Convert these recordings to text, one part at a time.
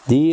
ਜੀ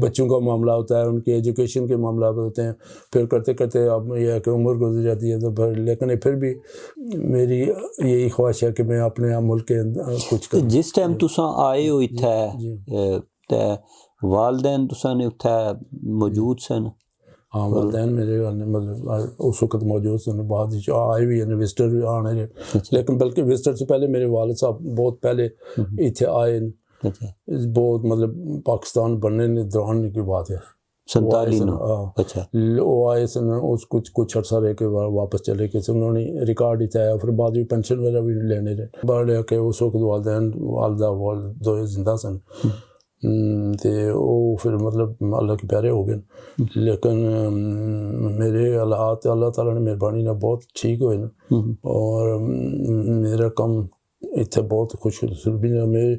بچوں کا معاملہ ہوتا ہے، ان کے ایجوکیشن کے معاملات ہوتے ہیں، پھر کرتے کرتے اب یہ ہے کہ عمر گزر جاتی ہے، تو پھر لیکن پھر بھی میری یہی خواہش ہے کہ میں اپنے ملک کے اندر کچھ کروں۔ جس ٹائم تساں آئے ہو اتھے تے والدین تساں نے اتھے موجود سن؟ ہاں والدین میرے مطلب اس وقت موجود تھے، بعد آئے بھی ہیں، وزٹر بھی آنے رہے، لیکن بلکہ وزٹر سے پہلے میرے والد صاحب بہت پہلے اتھے آئے، بہت مطلب پاکستان بننے کے دوران کی بات ہے، 47۔ اچھا، وہ آئے سن، اس کچھ عرصہ رہ کے واپس چلے گئے، انہوں نے ریکارڈ ہی تھا، پھر بعد میں پینشن وغیرہ بھی لینے رہے، بڑے کہ اس وقت والدین والدہ دو زندہ سن، تے وہ پھر مطلب اللہ کے پیارے ہو گئے، لیکن میرے حالات اللہ تعالیٰ نے مہربانی نہ بہت ٹھیک ہوئے نا، اور میرا کم اتنے بہت خوش بھی نہ،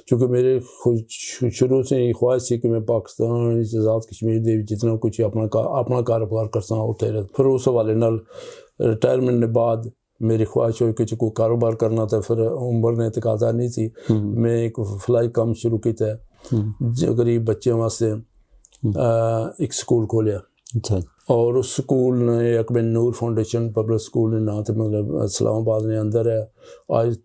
چونکہ میرے شروع سے ہی خواہش تھی کہ میں پاکستان آزاد کشمیر دے جتنا کچھ اپنا کاروبار کرتا ہوں اٹھے رہتا، پھر اس حوالے نال ریٹائرمنٹ کے بعد میری خواہش ہوئی کہ کوئی کاروبار کرنا تھا، پھر عمر نے تقاضا نہیں تھی، میں ایک فلائی کام شروع کیتا ہے غریب بچوں واسطے، ایک سکول کھولیا، اور اس سکول نے ایک میں نور فاؤنڈیشن پبلک سکول نے نام، مطلب اسلام آباد نے اندر ہے، آج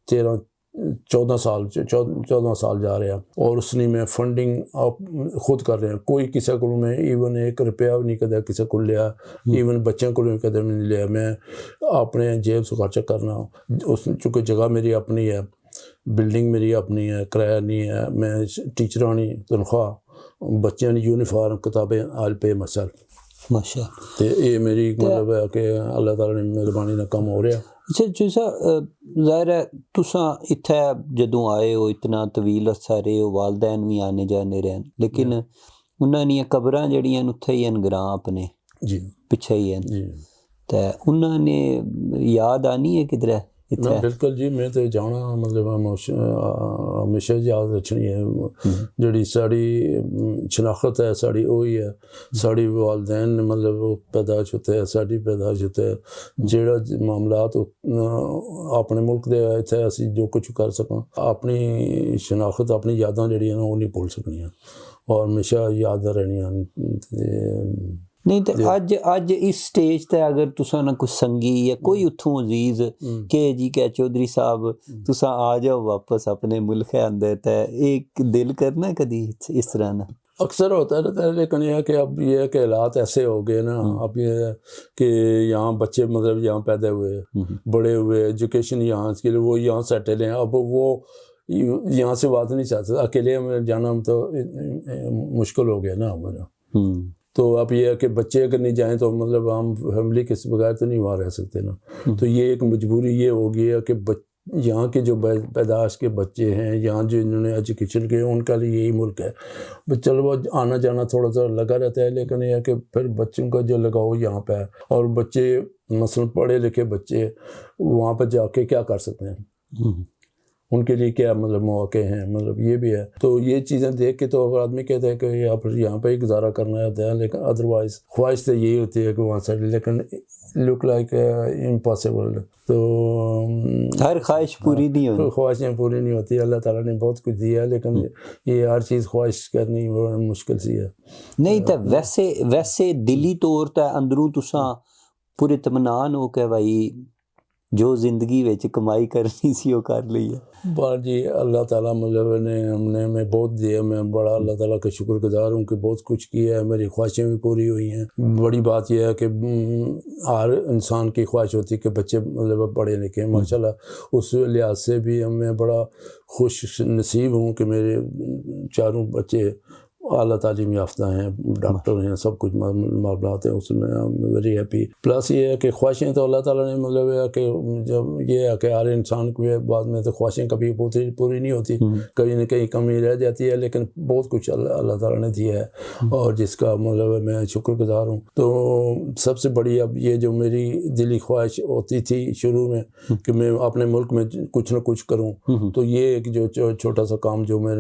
14 سال جا رہے ہیں، اور اس نے میں فنڈنگ آپ خود کر رہے ہیں، کوئی کسی کو میں ایون 1 روپیہ بھی نہیں کدے کسی کو لیا، ایون بچوں کو بھی کدے نہیں لیا، میں اپنے جیب سے خرچہ کرنا، اس چونکہ جگہ میری اپنی ہے، بلڈنگ میری اپنی ہے، کرایہ نہیں ہے، میں ٹیچرانی تنخواہ، بچوں کی یونیفارم، کتابیں آل پے مسل، ماشاء تے یہ میری مطلب ہے کہ اللہ تعالیٰ نے مہربانی نہ کم ہو رہا۔ اچھا جیسا ظاہر ہے تساں اتھے جدوں آئے ہو اتنا طویل عرصہ رہے ہو، والدین بھی آنے جانے رہن، لیکن انہاں دیاں قبراں جڑیاں اتھے ہی ہیں گراں اپنے پچھے ہی ہیں، تے انہاں نے یاد آنی ہے کدھر ہے؟ بالکل جی، میں تو جانا مطلب ہمیشہ یاد رکھنی ہے، جڑی ساڑی شناخت ہے ساڑی وہی ہے، ساڑی والدین مطلب پیدائش ہوتے ہیں، ساڑی پیدائش ہوتے ہیں، جڑا معاملات اپنے ملک دے اتھے اسی جو کچھ کر سکاں، اپنی شناخت اپنی یاداں جڑی ہیں وہ نہیں بھول سکنی ہیں، اور ہمیشہ یاد رہنی ہیں۔ نہیں تو اج اس سٹیج تے اگر تساں نہ کچھ سنگی یا کوئی اتھوں عزیز کہ جی کہ چودھری صاحب تساں آ جاؤ واپس اپنے ملک اندر، تے ایک دل کرنا کدی اس طرح نہ؟ اکثر ہوتا رہتا ہے، لیکن یہ کہ اب یہ کہ حالات ایسے ہو گئے نا، اب یہ ہے کہ یہاں بچے مطلب یہاں پیدا ہوئے، بڑے ہوئے، ایجوکیشن یہاں کے لیے وہ یہاں سیٹل ہیں، اب وہ یہاں سے بات نہیں چاہتے، اکیلے جانا تو مشکل ہو گیا نا ہمارا، تو اب یہ ہے کہ بچے اگر نہیں جائیں تو مطلب ہم فیملی کے بغیر تو نہیں وہاں رہ سکتے نا، تو یہ ایک مجبوری یہ ہو گئی ہے کہ یہاں کے جو پیدائش کے بچے ہیں، یہاں جو انہوں نے ایجوکیشن کے، ان کا لیے یہی ملک ہے، چلو وہ آنا جانا تھوڑا سا لگا رہتا ہے، لیکن یہ ہے کہ پھر بچوں کا جو لگاؤ یہاں پہ ہے، اور بچے مثلا پڑھے لکھے بچے وہاں پہ جا کے کیا کر سکتے ہیں، ان کے لیے کیا مطلب مواقع ہیں، مطلب یہ بھی ہے، تو یہ چیزیں دیکھ کے تو اگر آدمی کہتا ہے کہ یہاں پہ ہی گزارا کرنا ہوتا ہے، لیکن ادروائز خواہش تو یہی ہوتی ہے کہ وہاں سے، لیکن لک لائک امپاسبل، تو ہر خواہش پوری نہیں ہوتی، خواہشیں پوری نہیں ہوتی، اللہ تعالیٰ نے بہت کچھ دیا ہے، لیکن یہ ہر چیز خواہش کرنی مشکل سی ہے۔ نہیں تو ویسے دلی طور تے اندروں تساں پورے اطمینان ہو کہ بھائی جو زندگی وچ کمائی کرنی سی وہ کر لی ہے؟ بات جی اللہ تعالیٰ مطلب نے ہم نے میں بہت دیا، میں بڑا اللہ تعالیٰ کا شکر گزار ہوں کہ بہت کچھ کیا ہے، میری خواہشیں بھی پوری ہوئی ہیں۔ بڑی بات یہ ہے کہ ہر انسان کی خواہش ہوتی ہے کہ بچے مطلب پڑھے لکھے، ماشاءاللہ اس لحاظ سے بھی میں بڑا خوش نصیب ہوں کہ میرے چاروں بچے اعلیٰ تعلیم یافتہ ہیں، ڈاکٹر ہیں، سب کچھ معاملات ہیں، اس میں ویری ہیپی۔ پلس یہ ہے کہ خواہشیں تو اللہ تعالیٰ نے مطلب ہے کہ جب یہ ہے کہ ہر انسان کو بعد میں تو خواہشیں کبھی پوری نہیں ہوتی، کہیں نہ کہیں کمی رہ جاتی ہے، لیکن بہت کچھ اللہ تعالیٰ نے دیا ہے، اور جس کا مطلب میں شکر گزار ہوں۔ تو سب سے بڑی اب یہ جو میری دلی خواہش ہوتی تھی شروع میں کہ میں اپنے ملک میں کچھ نہ کچھ کروں، تو یہ ایک جو چھوٹا سا کام جو میں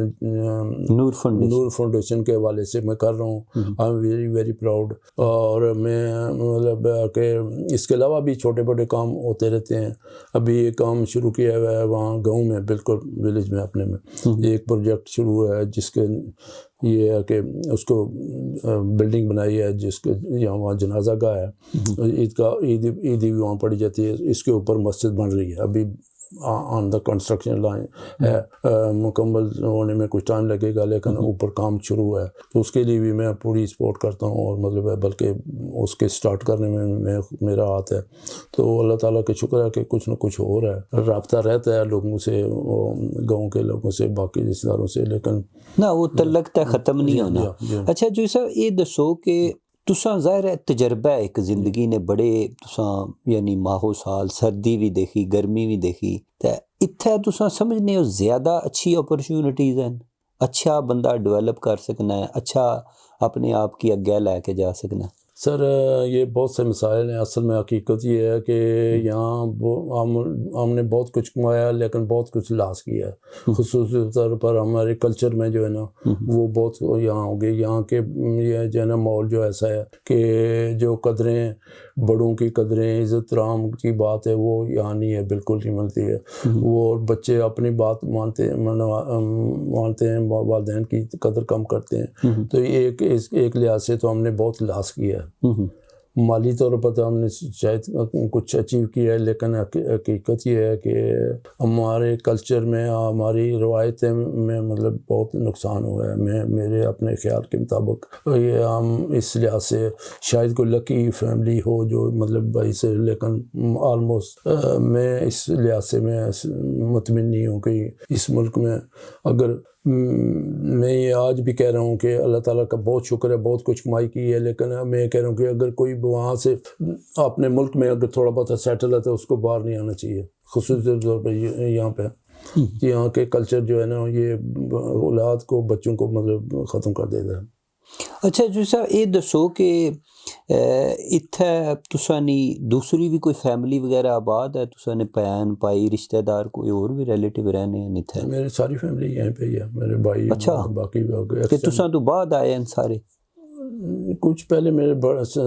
نور فاؤنڈیشن ایجوکیشن کے حوالے سے میں کر رہا ہوں. I am very very proud. اور میں مطلب کہ اس کے علاوہ بھی چھوٹے بڑے کام ہوتے رہتے ہیں. ابھی ایک کام شروع کیا ہوا ہے وہاں گاؤں میں, بالکل ولیج میں اپنے میں ایک پروجیکٹ شروع ہوا ہے جس کے یہ ہے کہ اس کو بلڈنگ بنائی ہے جس کے یہاں وہاں جنازہ گاہ ہے, عید بھی وہاں پڑھی جاتی ہے. اس کے اوپر مسجد بن رہی ہے, ابھی آن دا کنسٹرکشن لائن ہے, مکمل ہونے میں کچھ ٹائم لگے گا لیکن اوپر کام شروع ہے. تو اس کے لیے بھی میں پوری سپورٹ کرتا ہوں اور مطلب ہے بلکہ اس کے سٹارٹ کرنے میں میرا ہاتھ ہے. تو اللہ تعالیٰ کا شکر ہے کہ کچھ نہ کچھ ہو رہا ہے, رابطہ رہتا ہے لوگوں سے, گاؤں کے لوگوں سے, باقی رشتہ داروں سے, لیکن نہ وہ تعلق تے ختم نہیں ہونا. اچھا جو صاحب یہ دسو کہ تساں ظاہر ہے تجربہ ایک زندگی نے بڑے تساں یعنی ماہو سال سردی بھی دیکھی گرمی بھی دیکھی تے اتھے تساں سمجھنے ہو زیادہ اچھی اپرچونٹیز ہیں, اچھا بندہ ڈیولپ کر سکنا ہے, اچھا اپنے آپ کی اگے لے کے جا سکنا ہے. سر یہ بہت سے مسائل ہیں. اصل میں حقیقت یہ ہے کہ یہاں ہم نے بہت کچھ کمایا لیکن بہت کچھ لاس کیا ہے. خصوصی طور پر ہمارے کلچر میں جو ہے نا وہ بہت یہاں ہو گئی. یہاں کے یہ جو ہے نا ماحول جو ایسا ہے کہ جو قدریں, بڑوں کی قدریں, عزت رام کی بات ہے وہ یہاں نہیں ہے, بالکل نہیں ملتی ہے. وہ بچے اپنی بات مانتے ہیں, والدین کی قدر کم کرتے ہیں. تو ایک لحاظ سے تو ہم نے بہت لاس کیا ہے. مالی طور پر تو ہم نے شاید کچھ اچیو کیا ہے لیکن حقیقت یہ ہے کہ ہمارے کلچر میں, ہماری روایتیں میں مطلب بہت نقصان ہوا ہے. میرے اپنے خیال کے مطابق یہ ہم اس لحاظ سے شاید کوئی لکی فیملی ہو جو مطلب بھائی سے, لیکن آلموسٹ میں اس لحاظ سے میں مطمئن نہیں ہوں کہ اس ملک میں اگر میں یہ آج بھی کہہ رہا ہوں کہ اللہ تعالیٰ کا بہت شکر ہے, بہت کچھ کمائی کی ہے, لیکن میں کہہ رہا ہوں کہ اگر کوئی وہاں سے اپنے ملک میں اگر تھوڑا بہت سیٹل ہے تو اس کو باہر نہیں آنا چاہیے. خصوصی طور پہ یہاں پہ یہاں کے کلچر جو ہے نا یہ اولاد کو, بچوں کو مطلب ختم کر دیتا ہے. اچھا جو صاحب یہ دسو کہ اتھے تساں نی دوسری بھی کوئی فیملی وغیرہ آباد ہے, تساں نے بہن بھائی رشتہ دار کوئی اور بھی ریلیٹیو رہنے ہیں اتھے؟ میری ساری فیملی یہیں پہ ہی ہے, میرے بھائی. اچھا باقی کہ تساں تو بعد آئے ہیں سارے؟ کچھ پہلے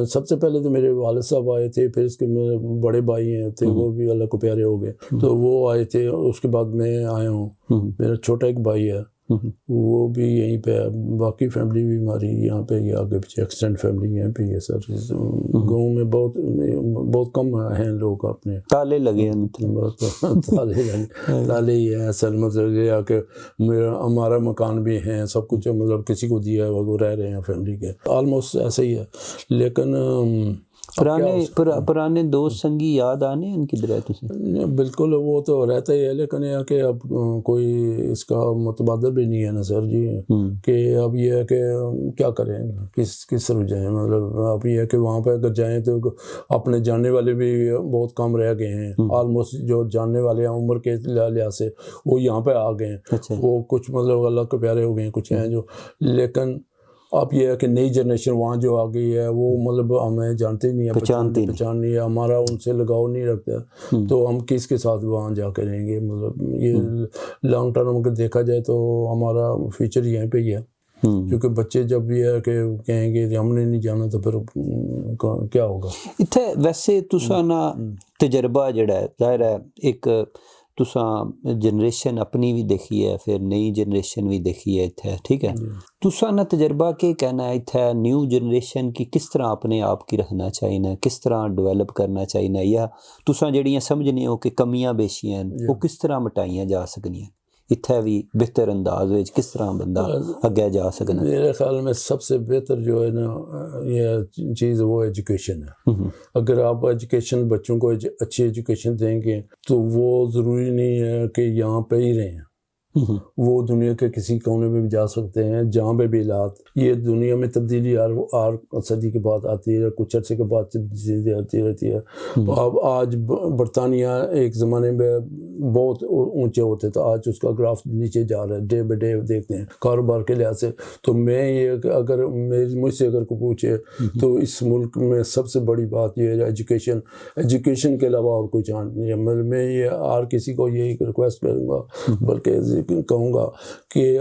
سب سے پہلے تو میرے والد صاحب آئے تھے, پھر اس کے میرے بڑے بھائی ہیں تھے وہ بھی اللہ کو پیارے ہو گئے تو وہ آئے تھے. اس کے بعد میں آیا ہوں. میرا چھوٹا ایک بھائی ہے وہ بھی یہیں پہ ہے. باقی فیملی بھی ہماری یہاں پہ ہی, آگے پیچھے ایکسٹینڈ فیملی یہیں پہ ہی ہے. سر گاؤں میں بہت کم ہیں لوگ, اپنے تالے لگے ہیں, تالے ہی ہیں. اصل مطلب یہ ہے کہ ہمارا مکان بھی ہیں, سب کچھ مطلب کسی کو دیا ہے, وہ رہ رہے ہیں فیملی کے, آلموسٹ ایسا ہی ہے. لیکن پرانے دوست سنگی یاد آنے ان کی درائے تسے؟ بالکل وہ تو رہتا ہی ہے, لیکن یہ کہ اب کوئی اس کا متبادل بھی نہیں ہے نا سر جی, کہ اب یہ ہے کہ کیا کریں, کس طرف جائیں. مطلب اب یہ ہے کہ وہاں پہ اگر جائیں تو اپنے جاننے والے بھی بہت کم رہ گئے ہیں. آلموسٹ جو جاننے والے ہیں عمر کے لحاظ سے وہ یہاں پہ آ گئے ہیں. وہ کچھ مطلب اللہ کے پیارے ہو گئے ہیں, کچھ ہیں جو, لیکن اب یہ ہے کہ نئی جنریشن وہاں جو آ گئی ہے وہ مطلب ہمیں جانتے ہی نہیں ہے, پہچان نہیں ہے, ہمارا ان سے لگاؤ نہیں رکھتا, تو ہم کس کے ساتھ وہاں جا کے رہیں گے. مطلب یہ لانگ ٹرم اگر دیکھا جائے تو ہمارا فیوچر یہیں پہ ہی ہے, کیونکہ بچے جب یہ ہے کہ کہیں گے کہ ہم نے نہیں جانا تو پھر کیا ہوگا. اتھے ویسے تساں نا تجربہ جڑا ہے ظاہر ہے ایک تساں جنریشن اپنی بھی دیکھی ہے, پھر نئی جنریشن بھی دیکھی ہے اتھے, ٹھیک ہے. تساں نا تجربہ کے کہنا ہے اتھے نیو جنریشن کی کس طرح اپنے آپ کی رکھنا چاہیے, کس طرح ڈیولپ کرنا چاہیے, یا تساں جڑیاں سمجھنے ہو کہ کمیاں بیشیاں وہ کس طرح مٹائیاں جا سکنیاں, اتھے بھی بہتر انداز وچ کس طرح بندہ اگے جا سکنا؟ میرے خیال میں سب سے بہتر جو ہے نا یہ چیز وہ ایجوکیشن ہے. اگر آپ ایجوکیشن, بچوں کو اچھی ایجوکیشن دیں گے تو وہ ضروری نہیں ہے کہ یہاں پہ ہی رہیں, وہ دنیا کے کسی کونے میں بھی جا سکتے ہیں جہاں پہ بھی حالات. یہ دنیا میں تبدیلی ہر صدی کے بعد آتی ہے, کچھ عرصے کے بعد تبدیلی آتی رہتی ہے. اب آج برطانیہ ایک زمانے میں بہت اونچے ہوتے تھے، آج اس کا گراف نیچے جا رہا ہے، ڈے بائی ڈے دیکھتے ہیں کاروبار کے لحاظ سے۔ تو میں یہ کہ اگر مجھ سے اگر کوئی پوچھے تو اس ملک میں سب سے بڑی بات یہ ہے ایجوکیشن کے علاوہ اور کوئی چانس نہیں ہے۔ مطلب میں یہ ہر کسی کو یہی ریکویسٹ کروں گا، بلکہ کہوں گا کہ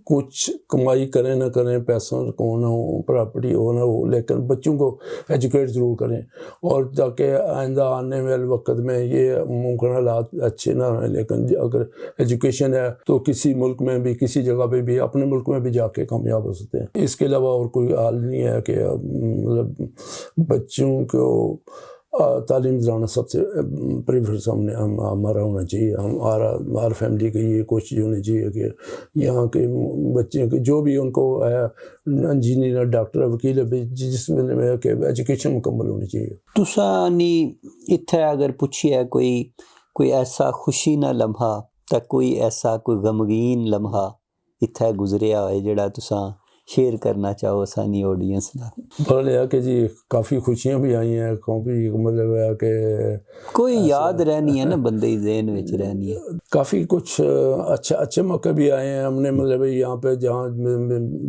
کچھ کمائی کریں نہ کریں، پیسہ کو نہ ہو، پراپرٹی ہو نہ ہو، لیکن بچوں کو ایجوکیٹ ضرور کریں، اور تاکہ آئندہ آنے والے وقت میں یہ ممکن حالات اچھے نہ رہیں۔ لیکن اگر ایجوکیشن ہے تو کسی ملک میں بھی، کسی جگہ پہ بھی، اپنے ملک میں بھی جا کے کامیاب ہو سکتے ہیں۔ اس کے علاوہ اور کوئی حال نہیں ہے کہ مطلب بچوں کو تعلیم دلانا سب سے پریفرنس ہمارا ہونا چاہیے۔ ہر فیملی کی یہ کوشش ہونی چاہیے کہ یہاں کے بچے کے جو بھی ان کو ہے انجینئر، ڈاکٹر، وکیل، جس میں کہ ایجوکیشن مکمل ہونی چاہیے۔ تساں نی اتھے اگر پوچھیے کوئی ایسا خوشی نہ لمحہ تا کوئی ایسا کوئی غمگین لمحہ اتھے گزریا ہوئے جڑا تساں شیئر کرنا چاہو سانی آڈینس نال؟ بول ہے کہ جی کافی خوشیاں بھی آئی ہیں، کافی مطلب ہے کہ کوئی یاد رہنی ہے نا بندے ذہن وچ رہنی ہے۔ کافی کچھ اچھے موقع بھی آئے ہیں۔ ہم نے مطلب یہاں پہ جہاں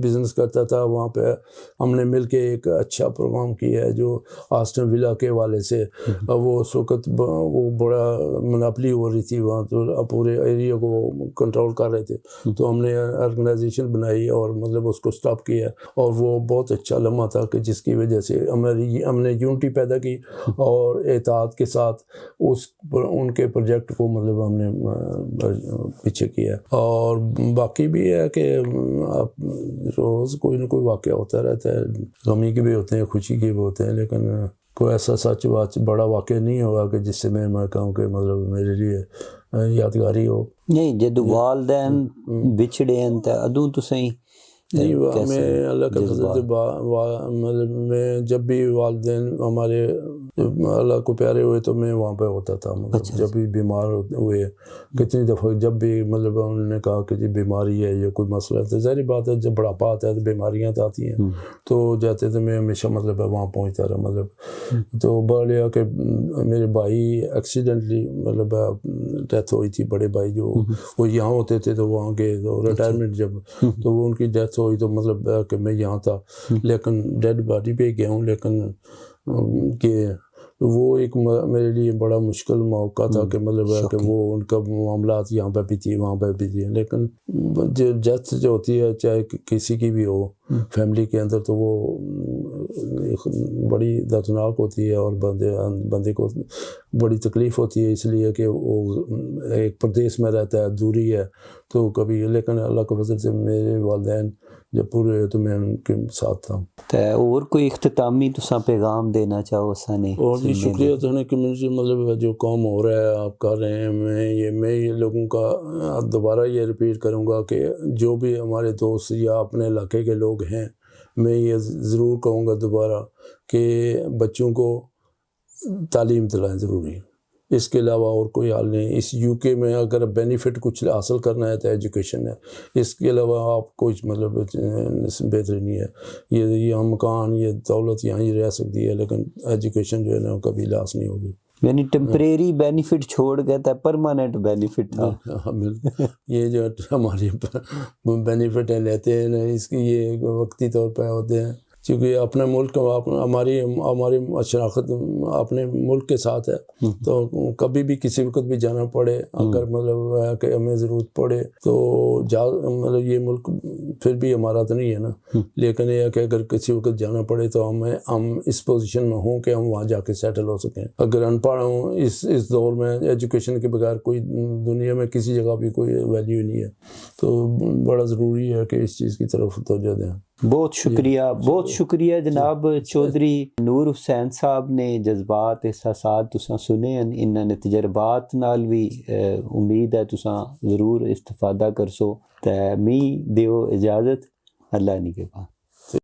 بزنس کرتا تھا وہاں پہ ہم نے مل کے ایک اچھا پروگرام کیا ہے جو آسٹن ولا کے والے سے، وہ اس وقت وہ بڑا مناپلی ہو رہی تھی وہاں، تو پورے ایریا کو کنٹرول کر رہے تھے، تو ہم نے آرگنائزیشن بنائی اور مطلب اس کو سٹاپ کیا، اور وہ بہت اچھا لمحہ تھا کہ جس کی وجہ سے ہم نے یونٹی پیدا کی اور اتحاد کے ساتھ ان کے پروجیکٹ کو مطلب ہم نے پیچھے کیا۔ اور باقی بھی ہے کہ روز کوئی نہ کوئی واقعہ ہوتا رہتا ہے، غمی کے بھی ہوتے ہیں، خوشی کے بھی ہوتے ہیں، لیکن کوئی ایسا سچ بات بڑا واقعہ نہیں ہوا کہ جس سے میں کہوں کہ مطلب میرے لیے یادگاری ہو۔ نہیں جدو والدین بچھڑے ہیں تو ادوں تسیں نہیں، میں اللہ کا فضل سے مطلب میں جب بھی والدین ہمارے اللہ کو پیارے ہوئے تو میں وہاں پہ ہوتا تھا، مطلب جب بھی بیمار ہوئے کتنی دفعہ، جب بھی مطلب انہوں نے کہا کہ جی بیماری ہے یا کوئی مسئلہ ہے، تو ظاہری بات ہے جب بڑھاپا آتا ہے تو بیماریاں تو آتی ہیں، تو جاتے تھے میں ہمیشہ مطلب وہاں پہنچتا رہا۔ مطلب تو بڑھ لیا کہ میرے بھائی ایکسیڈنٹلی مطلب ڈیتھ ہوئی تھی، بڑے بھائی جو وہ یہاں ہوتے تھے تو وہاں گئے، تو ریٹائرمنٹ جب تو وہ ان کی ڈیتھ ہوئی تو مطلب کہ میں یہاں تھا، لیکن ڈیڈ باڈی پہ گیا ہوں، لیکن کہ وہ ایک میرے لیے بڑا مشکل موقع تھا کہ مطلب ہے کہ وہ ان کا معاملات یہاں پہ بھی تھی وہاں پہ بھی تھی، لیکن جو ڈیتھ جو ہوتی ہے چاہے کسی کی بھی ہو فیملی کے اندر تو وہ بڑی دردناک ہوتی ہے، اور بندے کو بڑی تکلیف ہوتی ہے، اس لیے کہ وہ ایک پردیس میں رہتا ہے، دوری ہے تو کبھی، لیکن اللہ کے فضل سے میرے والدین جب پورے ہوئے تو میں ان کے ساتھ تھا۔ اور کوئی اختتامی تساں پیغام دینا چاہو سانے؟ اور جی شکریہ تھانے کمیونٹی مطلب جو کام ہو رہا ہے آپ کر رہے ہیں، میں یہ لوگوں کا دوبارہ یہ ریپیٹ کروں گا کہ جو بھی ہمارے دوست یا اپنے علاقے کے لوگ ہیں، میں یہ ضرور کہوں گا دوبارہ کہ بچوں کو تعلیم دلائیں ضروری، اس کے علاوہ اور کوئی حال نہیں۔ اس یو کے میں اگر بینیفٹ کچھ حاصل کرنا ہے تو ایجوکیشن ہے، اس کے علاوہ آپ کچھ مطلب بہتری نہیں ہے۔ یہ مکان، یہ دولت یہاں ہی رہ سکتی ہے، لیکن ایجوکیشن جو ہے نا کبھی لاس نہیں ہوگی۔ یعنی ٹیمپریری بینیفٹ چھوڑ گیا تھا، پرماننٹ بینیفٹ تھا۔ یہ جو ہماری بینیفٹ لیتے ہیں نا، اس کی یہ وقتی طور پہ ہوتے ہیں، چونکہ اپنے ملک ہماری شناخت اپنے ملک کے ساتھ ہے، تو کبھی بھی کسی وقت بھی جانا پڑے، اگر مطلب ہے کہ ہمیں ضرورت پڑے تو مطلب یہ ملک پھر بھی ہمارا تو نہیں ہے نا، لیکن یہ ہے کہ اگر کسی وقت جانا پڑے تو ہم اس پوزیشن میں ہوں کہ ہم وہاں جا کے سیٹل ہو سکیں۔ اگر ان پڑھ ہوں اس دور میں ایجوکیشن کے بغیر کوئی دنیا میں کسی جگہ بھی کوئی ویلیو نہیں ہے، تو بڑا ضروری ہے کہ اس چیز کی طرف توجہ دیں۔ بہت شکریہ جناب چودھری نور حسین صاحب نے جذبات احساسات تساں سنے ہیں، انہاں نے تجربات نال بھی امید ہے تساں ضرور استفادہ کرسو۔ تے می دیو اجازت، اللہ نگہبان۔